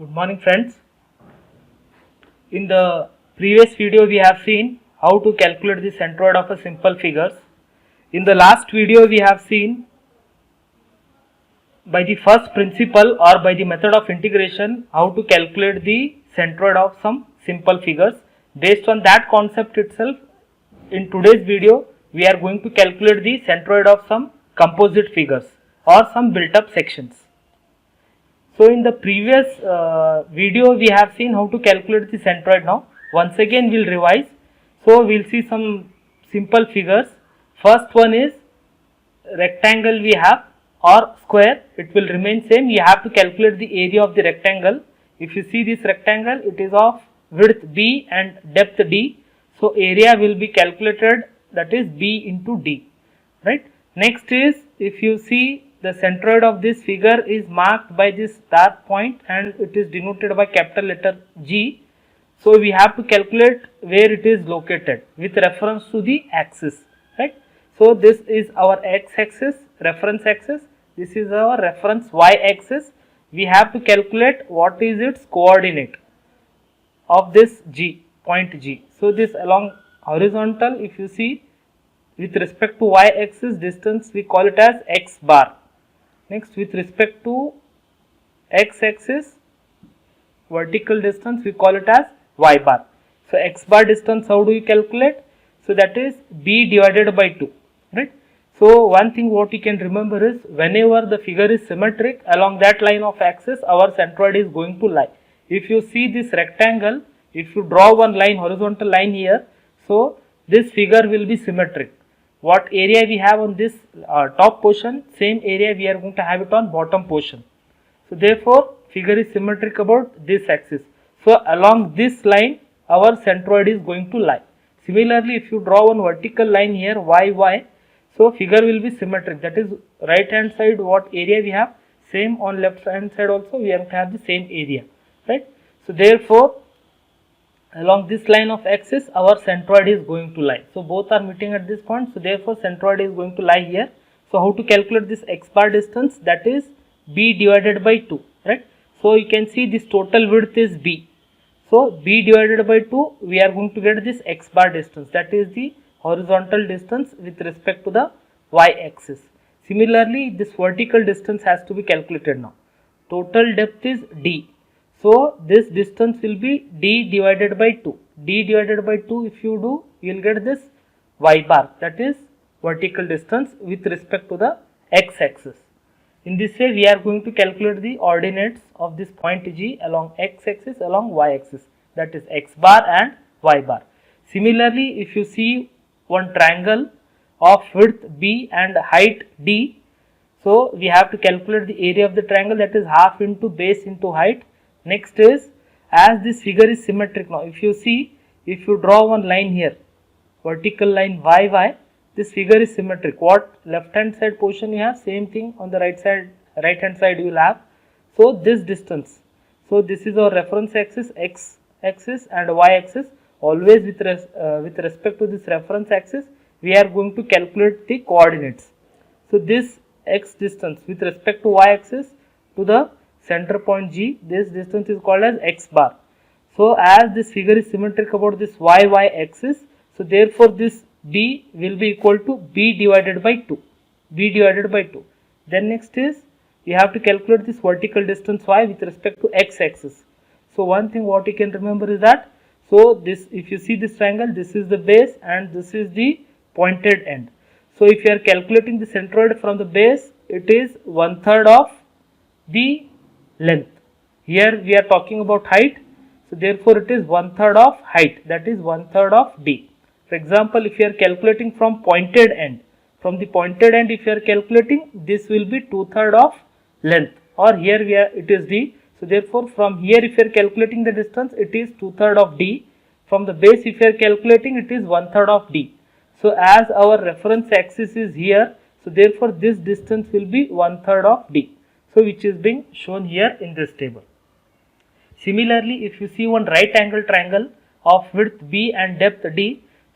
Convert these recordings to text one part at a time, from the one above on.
Good morning friends. In the previous video we have seen how to calculate the centroid of a simple figures. In the last video we have seen by the first principle or by the method of integration how to calculate the centroid of some simple figures. Based on that concept itself, in today's video we are going to calculate the centroid of some composite figures or some built up sections. So in the previous video we have seen how to calculate the centroid. Now once again we'll revise. So we'll see some simple figures. First one is rectangle we have or square, it will remain same. You have to calculate the area of the rectangle. If you see this rectangle, it is of width b and depth d. So area will be calculated, that is b into d, right. Next is, if you see, the centroid of this figure is marked by this dark point and it is denoted by capital letter G. So we have to calculate where it is located with reference to the axis, right. So this is our x-axis, reference axis. This is our reference y-axis. We have to calculate what is its coordinate of this G, point G. So this along horizontal, if you see, with respect to y-axis distance we call it as x bar. Next, with respect to x-axis vertical distance we call it as y bar. So x bar distance, how do you calculate? So that is b divided by 2, right. So one thing what you can remember is, whenever the figure is symmetric, along that line of axis our centroid is going to lie. If you see this rectangle, if you draw one line, horizontal line here, so this figure will be symmetric. What area we have on this top portion, same area we are going to have it on bottom portion. So therefore figure is symmetric about this axis. So along this line our centroid is going to lie. Similarly, if you draw one vertical line here y, so figure will be symmetric, that is right hand side what area we have, same on left hand side also we have to have the same area, right. So therefore along this line of axis our centroid is going to lie. So both are meeting at this point, so therefore centroid is going to lie here. So how to calculate this x bar distance? That is b divided by 2, right. So you can see this total width is b. So b divided by 2, we are going to get this x bar distance, that is the horizontal distance with respect to the y axis. Similarly, this vertical distance has to be calculated now. Total depth is d. So this distance will be d divided by 2. D divided by 2, if you do, you will get this y bar, that is vertical distance with respect to the x axis. In this way we are going to calculate the ordinates of this point G along x axis, along y axis, that is x bar and y bar. Similarly, if you see one triangle of width b and height d, so we have to calculate the area of the triangle, that is half into base into height. Next is, as this figure is symmetric now, if you see, if you draw one line here, vertical line y, this figure is symmetric. What left hand side portion you have, same thing on the right hand side you will have. So this distance, so this is our reference axis, x axis and y axis. Always with respect to this reference axis we are going to calculate the coordinates. So this x distance with respect to y axis to the center point G, this distance is called as x bar. So as this figure is symmetric about this y axis, so therefore this b will be equal to b divided by 2, b divided by 2. Then next is, you have to calculate this vertical distance y with respect to x axis. So one thing what you can remember is that, so this, if you see this triangle, this is the base and this is the pointed end. So if you are calculating the centroid from the base, it is 1/3 of the length. Here we are talking about height, so therefore it is 1/3 of height, that is 1/3 of d. For example, if you are calculating from pointed end, from the pointed end if you are calculating, this will be 2/3 of length, or here we are, it is d. So therefore from here if you are calculating the distance, it is 2/3 of d. From the base if you are calculating, it is 1/3 of d. So as our reference axis is here, so therefore this distance will be 1/3 of d. So which is being shown here in this table. Similarly, if you see one right angle triangle of width b and depth d,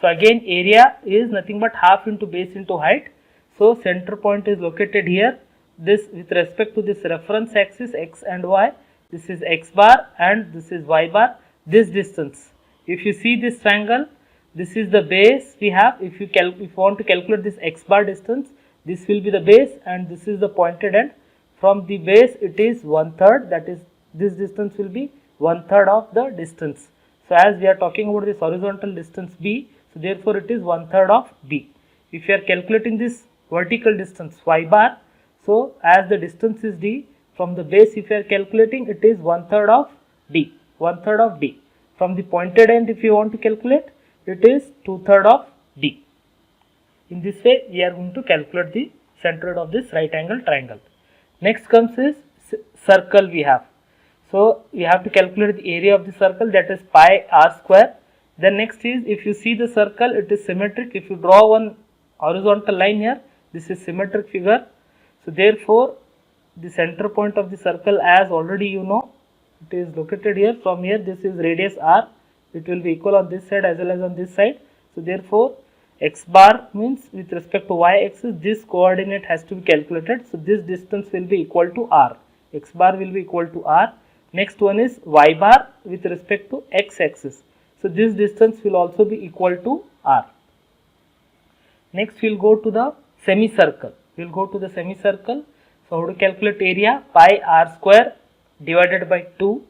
so again area is nothing but half into base into height. So center point is located here. This with respect to this reference axis x and y, this is x bar and this is y bar, this distance. If you see this triangle, this is the base we have. If you want to calculate this x bar distance, this will be the base and this is the pointed end. From the base it is 1/3, that is this distance will be 1/3 of the distance. So as we are talking about this horizontal distance b, so therefore it is 1/3 of b. If you are calculating this vertical distance y bar, so as the distance is d, from the base if you are calculating, it is 1/3 of d, 1/3 of d. From the pointed end if you want to calculate, it is 2/3 of d. In this way we are going to calculate the centroid of this right angle triangle. Next comes is circle we have. So we have to calculate the area of the circle, that is pi r square. Then next is, if you see the circle, it is symmetric. If you draw one horizontal line here, this is symmetric figure. So therefore the center point of the circle, as already you know, it is located here. From here this is radius r, it will be equal on this side as well as on this side. So therefore x bar means with respect to y axis, this coordinate has to be calculated. So this distance will be equal to r, x bar will be equal to r. Next one is y bar with respect to x axis. So this distance will also be equal to r. Next we will go to the semicircle. We will go to the semicircle. So how to calculate area? Pi r square divided by 2.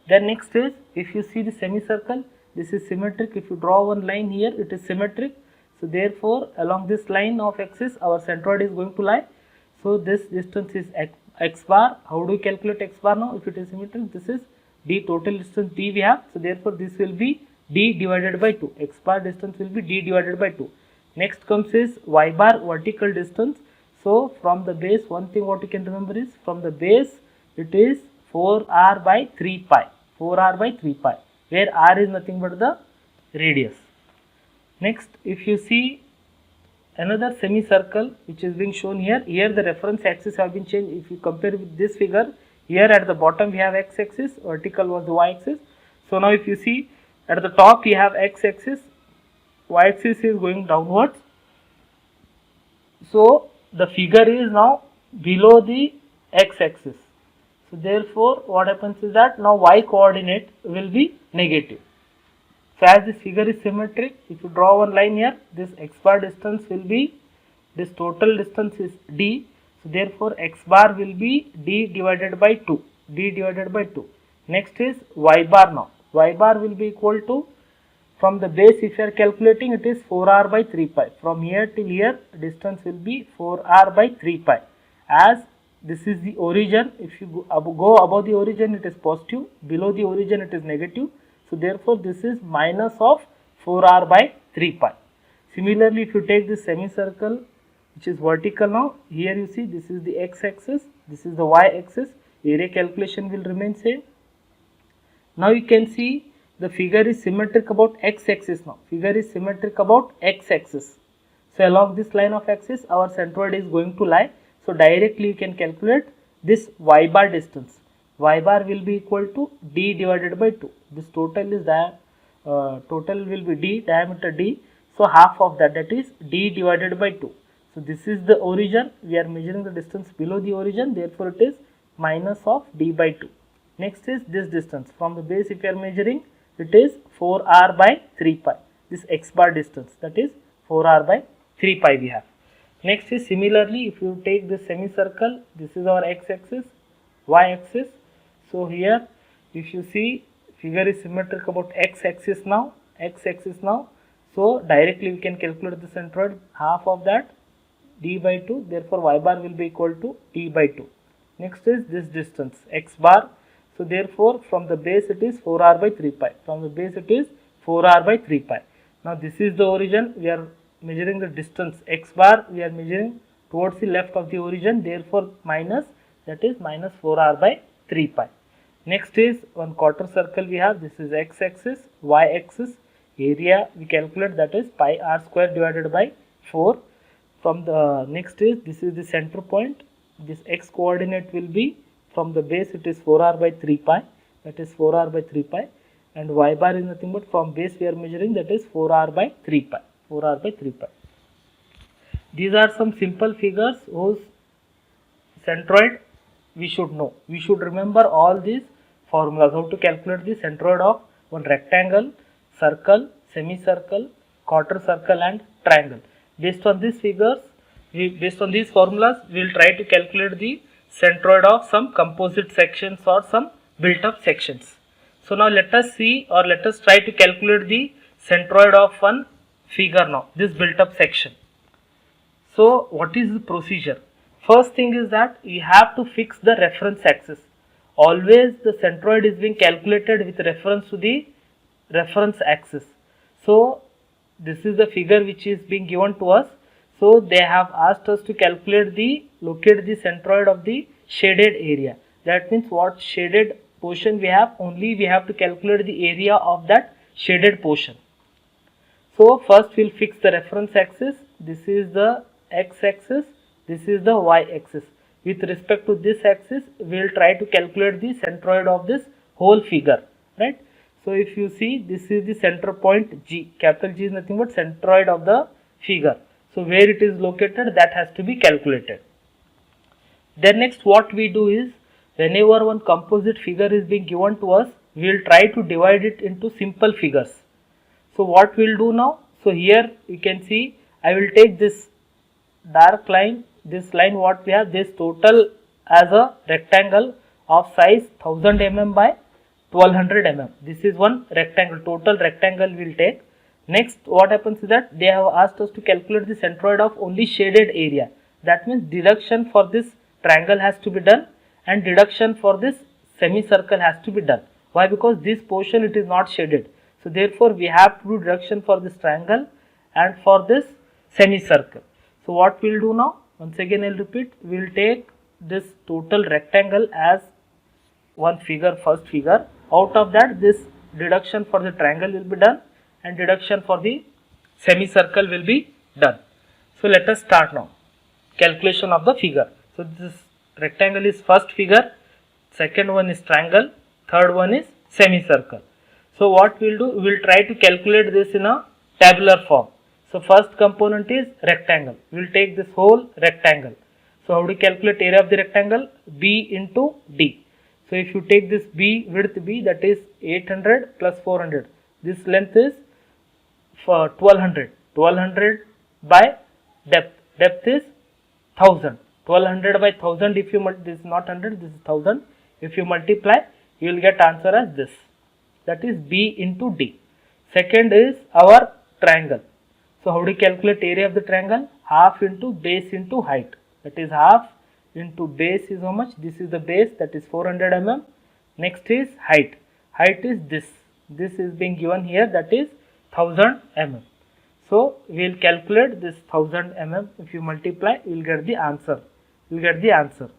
Then next is, if you see the semicircle, this is symmetric. If you draw one line here, it is symmetric. So therefore along this line of axis our centroid is going to lie. So this distance is x bar. How do you calculate x bar now? If it is symmetric, this is d, total distance d we have. So therefore this will be d divided by 2. X bar distance will be d divided by 2. Next comes is y bar, vertical distance. So from the base, one thing what you can remember is, from the base it is 4r by 3 pi, 4r by 3 pi, where r is nothing but the radius. Next, if you see another semicircle which is being shown here, here the reference axis have been changed. If you compare with this figure, here at the bottom we have x axis, vertical was the y axis. So now if you see at the top we have x axis, y axis is going downwards. So the figure is now below the x axis. So therefore what happens is that now y coordinate will be negative. So as this figure is symmetric, if you draw one line here, this x bar distance will be, this total distance is d. So therefore x bar will be d divided by 2, d divided by 2. Next is y bar now. Y bar will be equal to, from the base if you are calculating, it is 4r by 3 pi. From here till here distance will be 4r by 3 pi. As this is the origin, if you go above the origin it is positive, below the origin it is negative. So therefore this is minus of 4r by 3 pi. Similarly, if you take this semicircle which is vertical now, here you see this is the x axis, this is the y axis, area calculation will remain same. Now you can see the figure is symmetric about x axis now, figure is symmetric about x axis. So along this line of axis our centroid is going to lie. So directly you can calculate this y bar distance. Y bar will be equal to d divided by 2. This total is total will be d, diameter d. So half of that, that is d divided by 2. So this is the origin. We are measuring the distance below the origin. Therefore it is minus of d by 2. Next is this distance. From the base if you are measuring, it is 4r by 3 pi. This x bar distance, that is 4r by 3 pi we have. Next is similarly, if you take this semicircle, this is our x axis, y axis. So here if you see figure is symmetric about x axis now, so directly we can calculate the centroid, half of that d by 2, therefore y bar will be equal to d by 2. Next is this distance x bar. So therefore from the base it is 4r by 3 pi, from the base it is 4r by 3 pi. Now this is the origin, we are measuring the distance x bar, we are measuring towards the left of the origin, therefore minus, that is minus 4r by 3 pi. Next is one quarter circle we have, this is x axis, y axis, area we calculate, that is pi r square divided by 4. From the next is, this is the center point, this x coordinate will be, from the base it is 4r by 3 pi, that is 4r by 3 pi, and y bar is nothing but from base we are measuring, that is 4r by 3 pi, 4r by 3 pi. These are some simple figures whose centroid we should know. We should remember all these formulas how to calculate the centroid of one rectangle, circle, semicircle, quarter circle and triangle. Based on these figures, based on these formulas, we will try to calculate the centroid of some composite sections or some built up sections. So now let us see, or let us try to calculate the centroid of one figure now, this built up section. So what is the procedure? First thing is that you have to fix the reference axis. Always the centroid is being calculated with reference to the reference axis. So this is the figure which is being given to us. So they have asked us to locate the centroid of the shaded area. That means what shaded portion we have, only we have to calculate the area of that shaded portion. So first we'll fix the reference axis. This is the x-axis, this is the y-axis. With respect to this axis, we will try to calculate the centroid of this whole figure, right? So if you see, this is the center point G. Capital G is nothing but centroid of the figure. So where it is located, that has to be calculated. Then next what we do is, whenever one composite figure is being given to us, we will try to divide it into simple figures. So what we will do now? So here you can see, I will take this dark line, this line what we have, this total as a rectangle of size 1000 mm by 1200 mm. This is one rectangle, total rectangle we will take. Next what happens is that they have asked us to calculate the centroid of only shaded area. That means deduction for this triangle has to be done and deduction for this semicircle has to be done. Why? Because this portion it is not shaded. So therefore we have to do deduction for this triangle and for this semicircle. So what we will do now, once again I will repeat, we will take this total rectangle as one figure, first figure. Out of that, this deduction for the triangle will be done and deduction for the semicircle will be done. So let us start now. Calculation of the figure. So this rectangle is first figure, second one is triangle, third one is semicircle. So what we will do, we will try to calculate this in a tabular form. So first component is rectangle. We will take this whole rectangle. So how to calculate area of the rectangle? B into D. So if you take this B, width B, that is 800 plus 400. This length is for 1200. 1200 by depth. Depth is 1000. 1200 by 1000, if you this is not 100, this is 1000. If you multiply, you will get answer as this. That is B into D. Second is our triangle. So how do you calculate area of the triangle? Half into base into height. That is half into base is how much? This is the base, that is 400 mm. Next is height. Height is this. This is being given here, that is 1000 mm. So we will calculate this 1000 mm. If you multiply, you will get the answer. You will get the answer.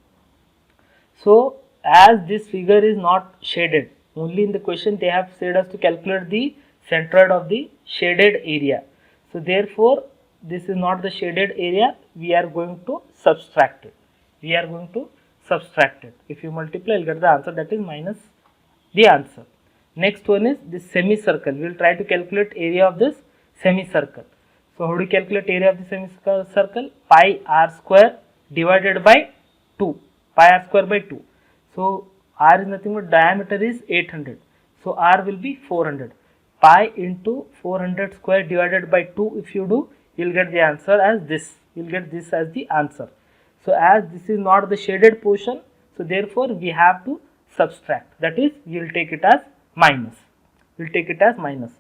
So as this figure is not shaded, only in the question they have said us to calculate the centroid of the shaded area. So therefore, this is not the shaded area, we are going to subtract it. We are going to subtract it. If you multiply, you will get the answer, that is minus the answer. Next one is this semicircle. We will try to calculate area of this semicircle. So how do you calculate area of the semicircle? Pi r square divided by 2. Pi r square by 2. So r is nothing but diameter is 800. So r will be 400. Pi into 400 square divided by 2, if you do, you will get the answer as this. You will get this as the answer. So as this is not the shaded portion, so therefore we have to subtract. That is, we will take it as minus. We will take it as minus.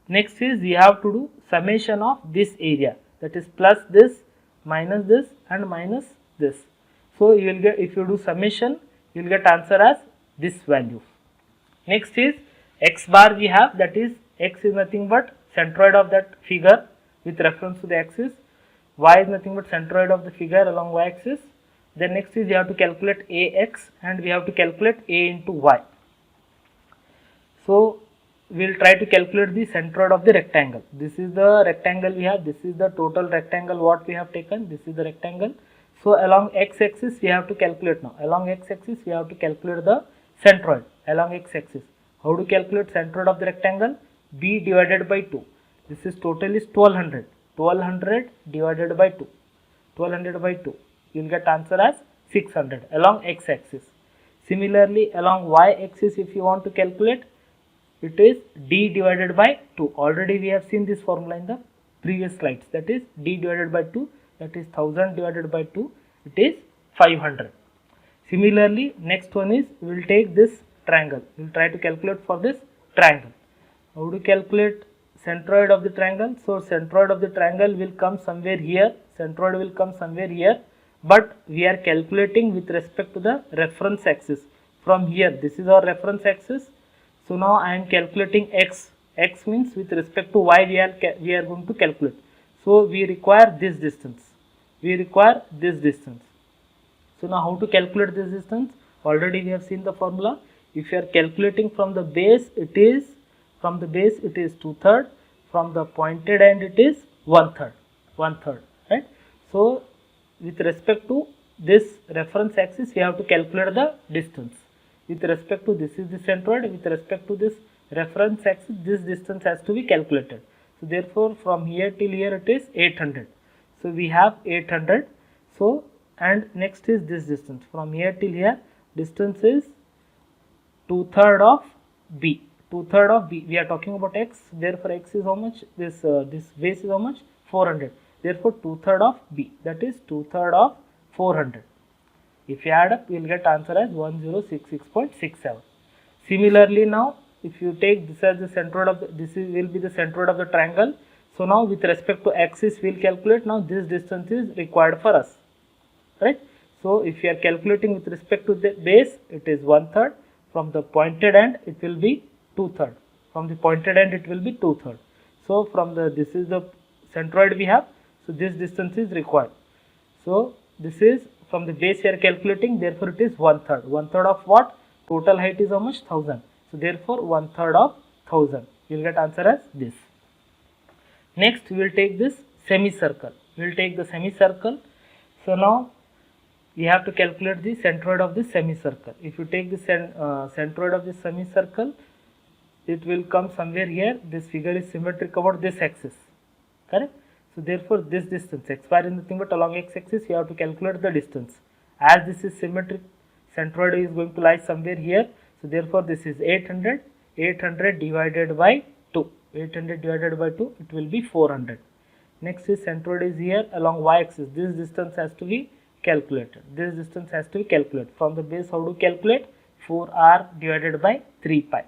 Next is we have to do summation of this area. That is plus this, minus this and minus this. So you will get, if you do summation, you will get answer as this value. Next is x bar we have, that is x is nothing but centroid of that figure with reference to the axis. Y is nothing but centroid of the figure along y axis. Then next is we have to calculate ax and we have to calculate a into y. So we will try to calculate the centroid of the rectangle. This is the rectangle we have. This is the total rectangle what we have taken. This is the rectangle. So along x axis we have to calculate now. Along x axis we have to calculate the centroid along x axis. How to calculate centroid of the rectangle? B divided by 2. This is total is 1200. 1200 divided by 2. 1200 by 2. You will get answer as 600 along x axis. Similarly, along y-axis, if you want to calculate, it is d divided by 2. Already we have seen this formula in the previous slides. That is d divided by 2, that is 1000 divided by 2, it is 500. Similarly, next one is we will take this triangle. We will try to calculate for this triangle. How to calculate centroid of the triangle? So centroid of the triangle will come somewhere here. Centroid will come somewhere here. But we are calculating with respect to the reference axis. From here, this is our reference axis. So now I am calculating x. X means with respect to y we are going to calculate. So we require this distance. We require this distance. So now how to calculate this distance? Already we have seen the formula. If you are calculating from the base, it is 2/3. From the pointed end, it is 1/3. 1/3, right? So with respect to this reference axis, we have to calculate the distance. With respect to this is the centroid. With respect to this reference axis, this distance has to be calculated. So therefore, from here till here, it is 800. So we have 800. So and next is this distance. From here till here, distance is 2/3 of b. 2/3 of b. We are talking about x. Therefore, x is how much? This base is how much? 400. Therefore, 2/3 of b. That is 2/3 of 400. If you add up, you will get answer as 1066.67. Similarly, now if you take this as the centroid of will be the centroid of the triangle. So now with respect to axis, we will calculate. Now this distance is required for us, right? So if you are calculating with respect to the base, it is 1/3. From the pointed end, it will be 2/3. From the pointed end, it will be 2/3. So from the this is the centroid we have. So this distance is required. So this is from the base we are calculating. Therefore it is 1/3. 1/3 of what? Total height is how much? 1000. So therefore 1/3 of 1000. You will get answer as this. Next we will take this semicircle. We will take the semicircle. So now we have to calculate the centroid of this semicircle. If you take the centroid of this semicircle, it will come somewhere here. This figure is symmetric about this axis, correct? So therefore this distance, x bar is nothing but along x-axis, you have to calculate the distance. As this is symmetric, centroid is going to lie somewhere here. So therefore this is 800. 800 divided by 2. 800 divided by 2, it will be 400. Next is centroid is here along y-axis. This distance has to be calculated. This distance has to be calculated. From the base, how to calculate? 4r divided by 3 pi.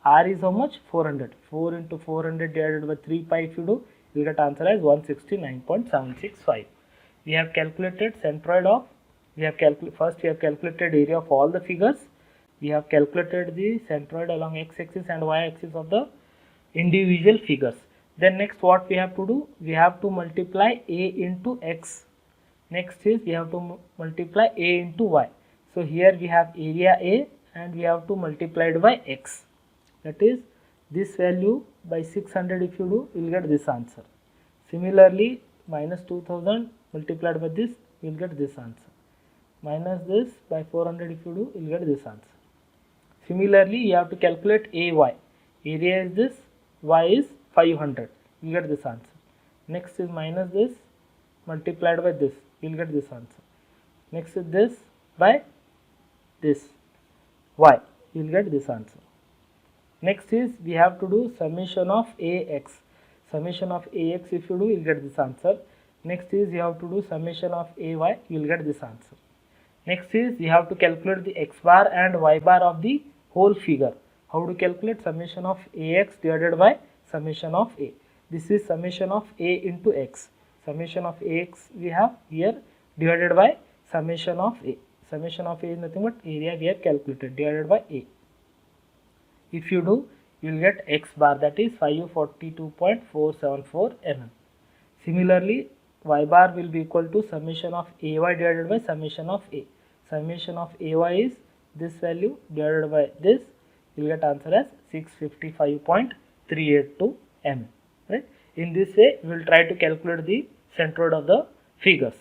R is how much? 400. 4 into 400 divided by 3 pi if you do, you will get answer as 169.765. We have calculated centroid of, first we have calculated area of all the figures. We have calculated the centroid along x-axis and y-axis of the individual figures. Then next what we have to do? We have to multiply a into x. Next is we have to multiply a into y. So here we have area a and we have to multiply it by x. That is this value by 600 if you do, you will get this answer. Similarly, minus 2000 multiplied by this, you will get this answer. Minus this by 400 if you do, you will get this answer. Similarly, you have to calculate AY. Area is this, Y is 500. You get this answer. Next is minus this multiplied by this. You will get this answer. Next is this by this, Y. You will get this answer. Next is we have to do summation of AX. Summation of AX if you do, you will get this answer. Next is you have to do summation of AY. You will get this answer. Next is you have to calculate the x bar and y bar of the whole figure. How to calculate? Summation of AX divided by summation of A. This is summation of A into X. Summation of AX we have here divided by summation of A. Summation of A is nothing but area we have calculated divided by A. If you do, you will get x bar, that is 542.474 mm. Similarly, y bar will be equal to summation of AY divided by summation of A. Summation of AY is this value divided by this. You will get answer as 655.382 mm. Right? In this way, we will try to calculate the centroid of the figures.